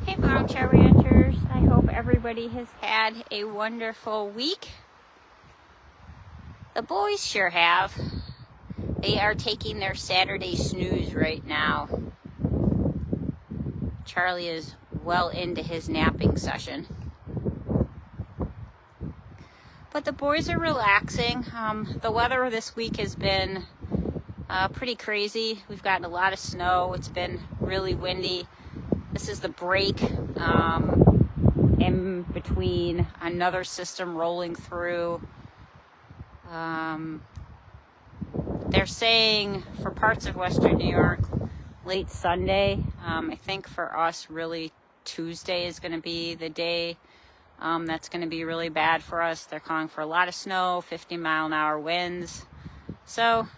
Hey Volunteer Ranchers, I hope everybody has had a wonderful week. The boys sure have. They are taking their Saturday snooze right now. Charlie is well into his napping session. But the boys are relaxing. The weather this week has been pretty crazy. We've gotten a lot of snow. It's been really windy. This is the break in between another system rolling through. They're saying for parts of Western New York, late Sunday. I think for us, really Tuesday is going to be the day that's going to be really bad for us. They're calling for a lot of snow, 50-mile-an-hour winds. So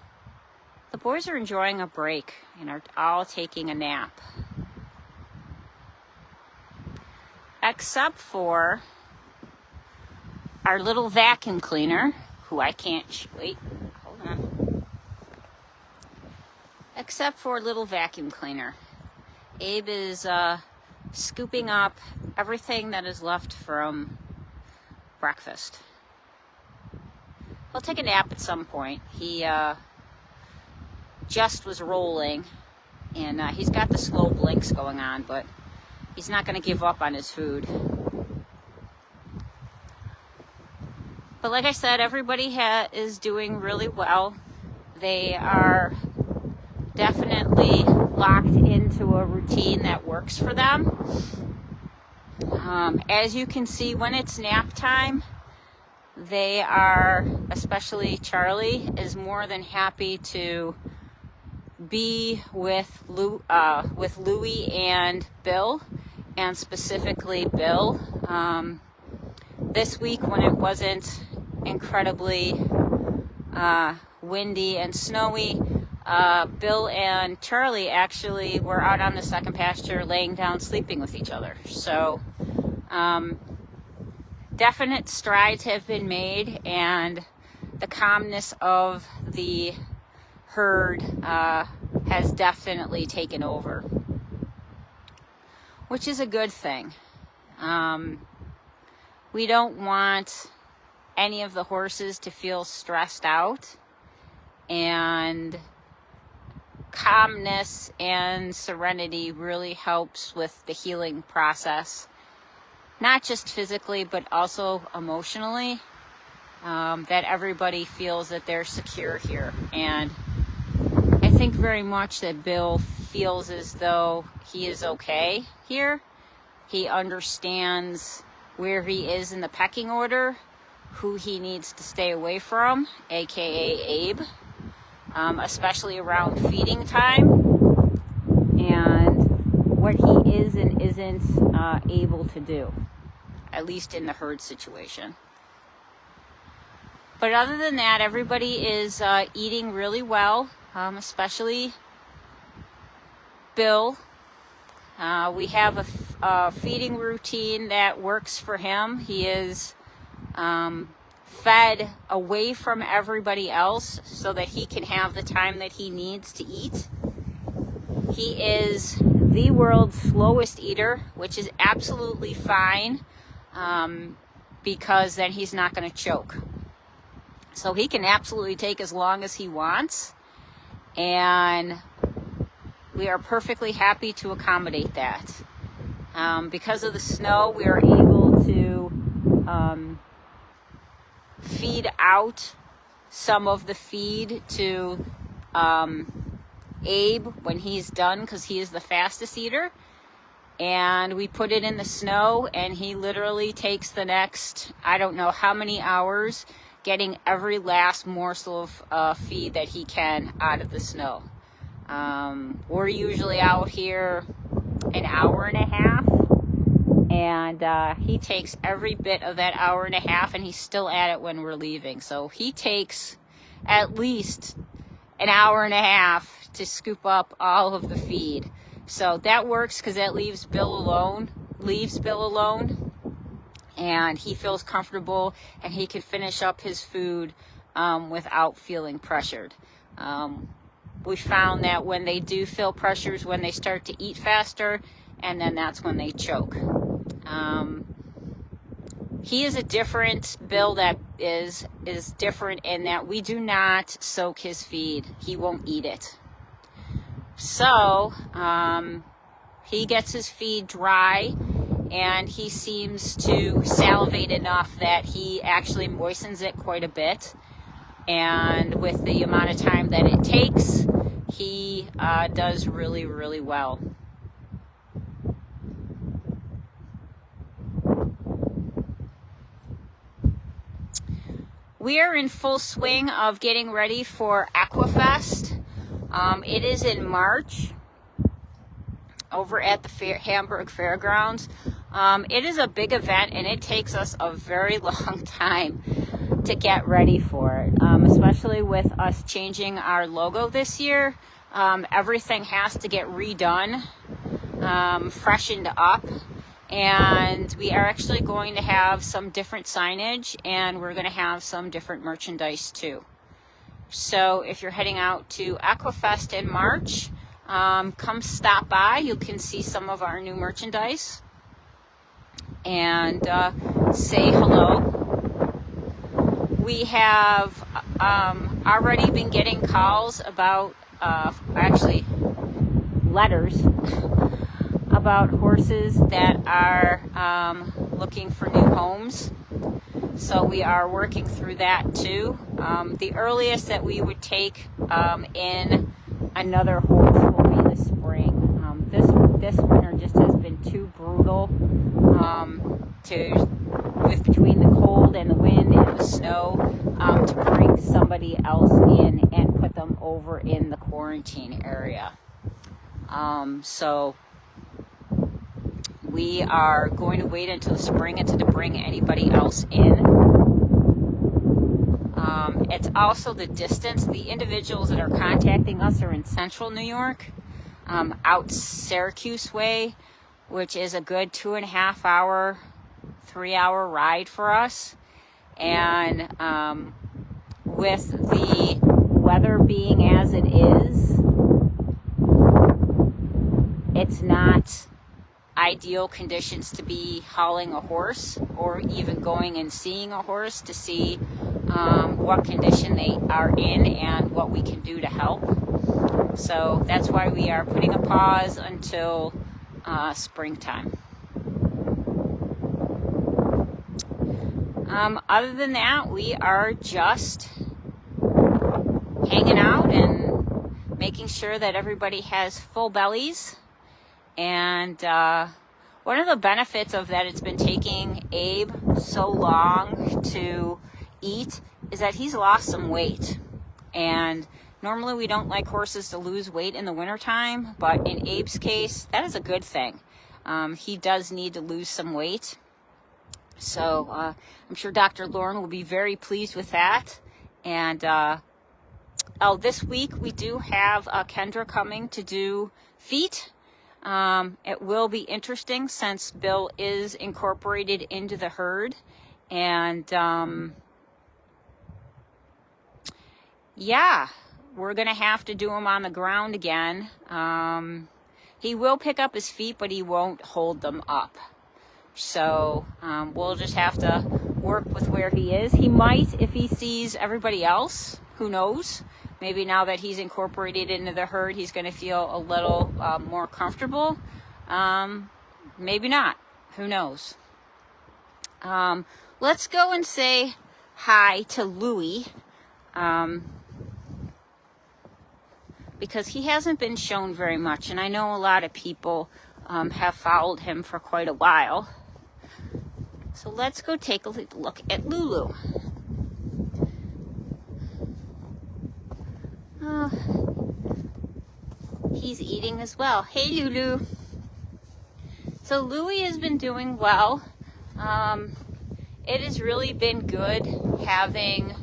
the boys are enjoying a break and are all taking a nap. Except for our little vacuum cleaner, who I can't, wait, hold on. Except for little vacuum cleaner. Abe is scooping up everything that is left from breakfast. He'll take a nap at some point. He just was rolling, and he's got the slow blinks going on, but he's not going to give up on his food. But like I said, everybody is doing really well. They are definitely locked into a routine that works for them. As you can see, when it's nap time, they are, especially Charlie, is more than happy to be with Louie and Bill, and specifically Bill. This week, when it wasn't incredibly windy and snowy, Bill and Charlie actually were out on the second pasture laying down sleeping with each other. So definite strides have been made, and the calmness of the herd has definitely taken over, which is a good thing. We don't want any of the horses to feel stressed out, and calmness and serenity really helps with the healing process, not just physically but also emotionally, that everybody feels that they're secure here. And I think very much that Bill feels as though he is okay here. He understands where he is in the pecking order, who he needs to stay away from, aka Abe, especially around feeding time, and what he is and isn't able to do, at least in the herd situation. But other than that, everybody is eating really well, especially Bill. We have a feeding routine that works for him. He is fed away from everybody else so that he can have the time that he needs to eat. He is the world's slowest eater, which is absolutely fine, because then he's not going to choke. So he can absolutely take as long as he wants, and we are perfectly happy to accommodate that. Because of the snow, we are able to feed out some of the feed to Abe when he's done, because he is the fastest eater. And we put it in the snow, and he literally takes the next, I don't know how many hours, getting every last morsel of feed that he can out of the snow. We're usually out here an hour and a half, and he takes every bit of that hour and a half, and he's still at it when we're leaving. So he takes at least an hour and a half to scoop up all of the feed. So that works because that leaves Bill alone, and he feels comfortable, and he can finish up his food without feeling pressured. we found that when they do feel pressures, when they start to eat faster, and then that's when they choke. He is a different Bill that is different in that we do not soak his feed. He won't eat it. So he gets his feed dry, and he seems to salivate enough that he actually moistens it quite a bit. And with the amount of time that it takes, he does really, really well. We are in full swing of getting ready for Aquafest. It is in March over at the Hamburg Fairgrounds. It is a big event, and it takes us a very long time to get ready for it, especially with us changing our logo this year. Everything has to get redone, freshened up. And we are actually going to have some different signage, and we're going to have some different merchandise too. So if you're heading out to Aquafest in March, come stop by. You can see some of our new merchandise and say hello. We have already been getting calls about, actually letters, about horses that are looking for new homes. So we are working through that too. The earliest that we would take in another horse will be the spring. This winter just has been too brutal with between the cold and the wind and the snow to bring somebody else in and put them over in the quarantine area. So we are going to wait until the spring to bring anybody else in. It's also the distance. The individuals that are contacting us are in central New York, out Syracuse way, which is a good 2.5 hour, 3 hour ride for us. And with the weather being as it is, it's not ideal conditions to be hauling a horse or even going and seeing a horse to see what condition they are in and what we can do to help. So that's why we are putting a pause until springtime. Other than that, we are just hanging out and making sure that everybody has full bellies. And one of the benefits of that it's been taking Abe so long to eat is that he's lost some weight. And normally we don't like horses to lose weight in the wintertime, but in Abe's case, that is a good thing. He does need to lose some weight. So I'm sure Dr. Lauren will be very pleased with that. And this week we do have Kendra coming to do feet. It will be interesting since Bill is incorporated into the herd, and yeah, we're gonna have to do him on the ground again. He will pick up his feet, but he won't hold them up. So we'll just have to work with where he is. He might, if he sees everybody else, who knows? Maybe now that he's incorporated into the herd, he's going to feel a little more comfortable. Maybe not. Who knows? Let's go and say hi to Louie, because he hasn't been shown very much, and I know a lot of people have followed him for quite a while. So let's go take a look at Lulu. He's eating as well. Hey, Lulu. So Louie has been doing well. It has really been good having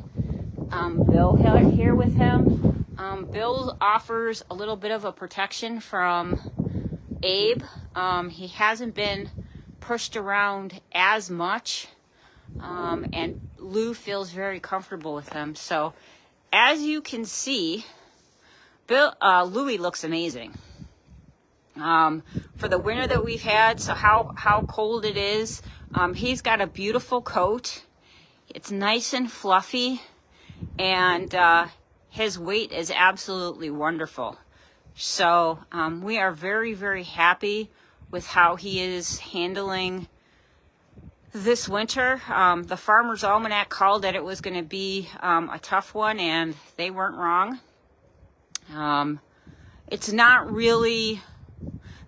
Bill here with him. Bill offers a little bit of a protection from Abe. He hasn't been pushed around as much, and Lou feels very comfortable with him. So as you can see, Louis looks amazing. For the winter that we've had, so how cold it is, he's got a beautiful coat. It's nice and fluffy, and his weight is absolutely wonderful. So we are very, very happy with how he is handling this winter. The Farmer's Almanac called that it was going to be a tough one, and they weren't wrong. It's not really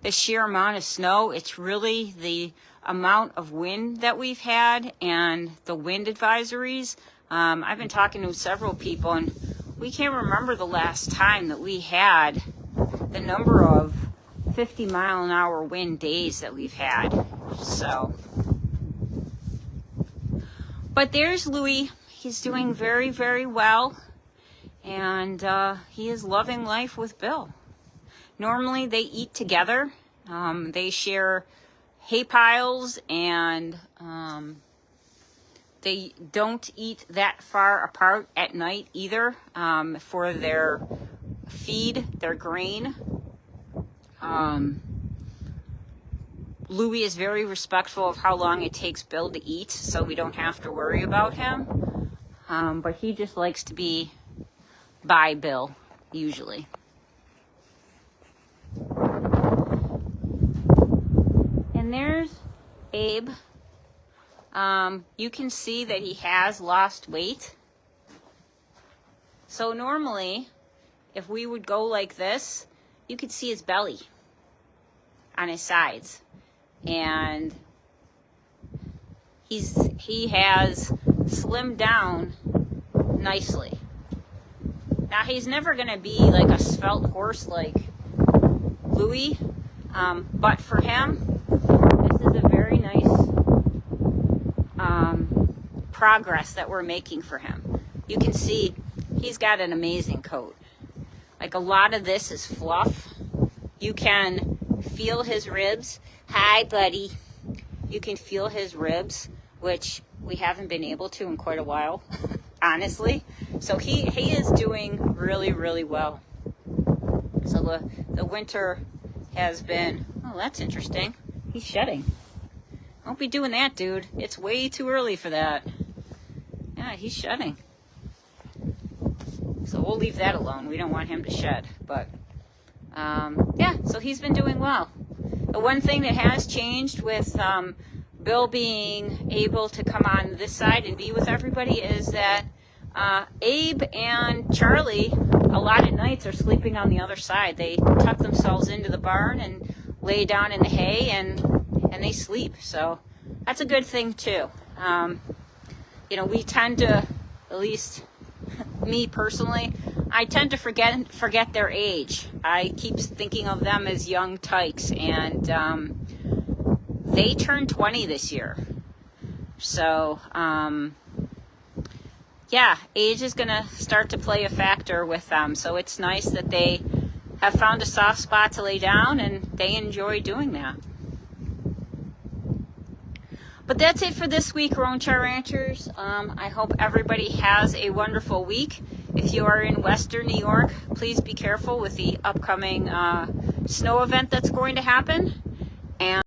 the sheer amount of snow, it's really the amount of wind that we've had and the wind advisories. I've been talking to several people, and we can't remember the last time that we had the number of 50-mile-an-hour wind days that we've had. So, but there's Louis. He's doing very, very well, and he is loving life with Bill. Normally they eat together. They share hay piles, and they don't eat that far apart at night either for their feed, their grain. Louis is very respectful of how long it takes Bill to eat, so we don't have to worry about him. But he just likes to be by Bill, usually. And there's Abe. You can see that he has lost weight. So normally, if we would go like this, you could see his belly on his sides. And he has slimmed down nicely. Now, he's never going to be like a svelte horse like Louis, but for him, this is a very nice progress that we're making for him. You can see he's got an amazing coat. Like, a lot of this is fluff. You can feel his ribs. Hi, buddy. You can feel his ribs, which we haven't been able to in quite a while, honestly. So he is doing really, really well. So the winter has been, oh, that's interesting. He's shedding. Don't be doing that, dude. It's way too early for that. Yeah, he's shedding. So we'll leave that alone. We don't want him to shed. But, yeah, so he's been doing well. The one thing that has changed with Bill being able to come on this side and be with everybody is that Abe and Charlie, a lot of nights, are sleeping on the other side. They tuck themselves into the barn and lay down in the hay, and they sleep. So that's a good thing, too. You know, we tend to, at least me personally, I tend to forget their age. I keep thinking of them as young tykes, and they turned 20 this year. So, yeah, age is going to start to play a factor with them. So it's nice that they have found a soft spot to lay down, and they enjoy doing that. But that's it for this week, Ronchar Ranchers. I hope everybody has a wonderful week. If you are in Western New York, please be careful with the upcoming snow event that's going to happen. And